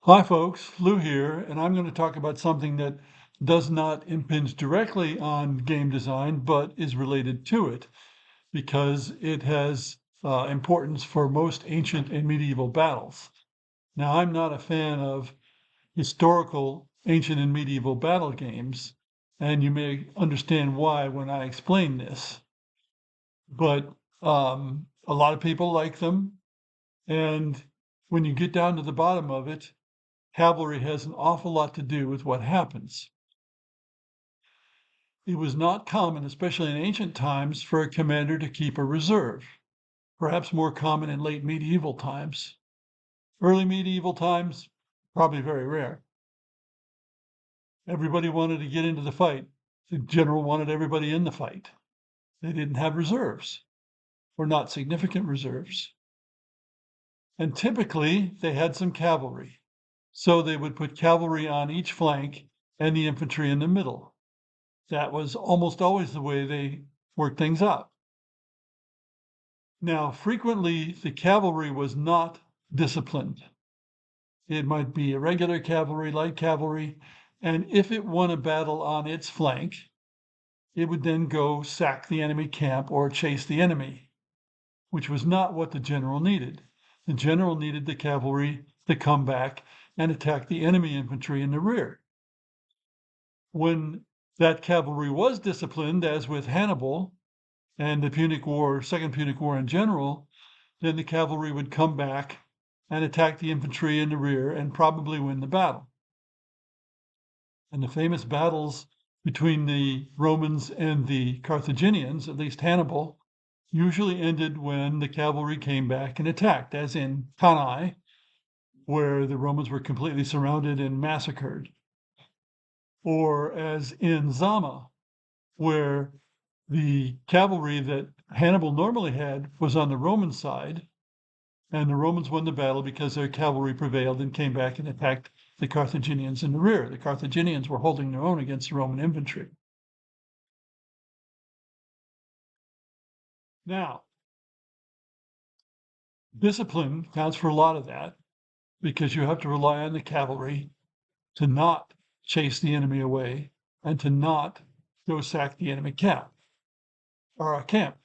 Hi folks, Lou here, and I'm going to talk about something that does not impinge directly on game design, but is related to it because it has importance for most ancient and medieval battles. Now, I'm not a fan of historical ancient and medieval battle games, and you may understand why when I explain this, but a lot of people like them, and when you get down to the bottom of it, cavalry has an awful lot to do with what happens. It was not common, especially in ancient times, for a commander to keep a reserve, perhaps more common in late medieval times. Early medieval times, probably very rare. Everybody wanted to get into the fight. The general wanted everybody in the fight. They didn't have reserves, or not significant reserves. And typically, they had some cavalry. So they would put cavalry on each flank and the infantry in the middle. That was almost always the way they worked things out. Now, frequently the cavalry was not disciplined. It might be irregular cavalry, light cavalry, and if it won a battle on its flank, it would then go sack the enemy camp or chase the enemy, which was not what the general needed. The general needed the cavalry to come back and attack the enemy infantry in the rear. When that cavalry was disciplined, as with Hannibal and the Punic War, Second Punic War in general, then the cavalry would come back and attack the infantry in the rear and probably win the battle. And the famous battles between the Romans and the Carthaginians, at least Hannibal, usually ended when the cavalry came back and attacked, as in Cannae, where the Romans were completely surrounded and massacred, or as in Zama, where the cavalry that Hannibal normally had was on the Roman side, and the Romans won the battle because their cavalry prevailed and came back and attacked the Carthaginians in the rear. The Carthaginians were holding their own against the Roman infantry. Now, discipline counts for a lot of that because you have to rely on the cavalry to not chase the enemy away and to not go sack the enemy camp or a camp.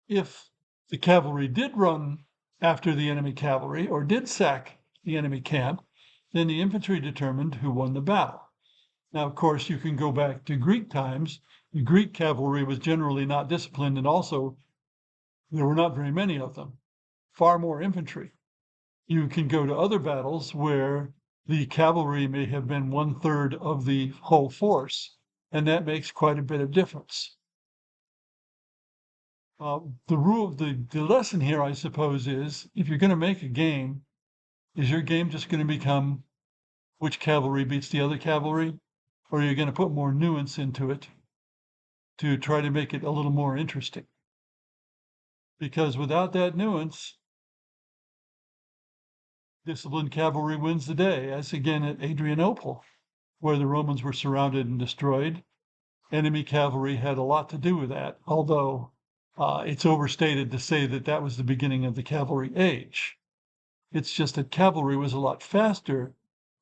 If the cavalry did run after the enemy cavalry or did sack the enemy camp, then the infantry determined who won the battle. Now, of course, you can go back to Greek times. The Greek cavalry was generally not disciplined, and also there were not very many of them, far more infantry. You can go to other battles where the cavalry may have been 1/3 of the whole force, and that makes quite a bit of difference. The lesson here, I suppose, is if you're going to make a game, is your game just going to become which cavalry beats the other cavalry, or are you going to put more nuance into it to try to make it a little more interesting? Because without that nuance, disciplined cavalry wins the day, as again at Adrianople, where the Romans were surrounded and destroyed. Enemy cavalry had a lot to do with that, although it's overstated to say that that was the beginning of the cavalry age. It's just that cavalry was a lot faster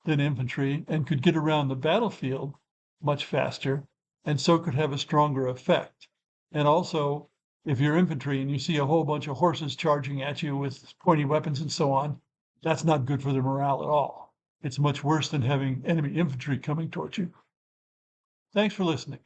than infantry and could get around the battlefield much faster, and so could have a stronger effect. And also, if you're infantry and you see a whole bunch of horses charging at you with pointy weapons and so on, that's not good for the morale at all. It's much worse than having enemy infantry coming towards you. Thanks for listening.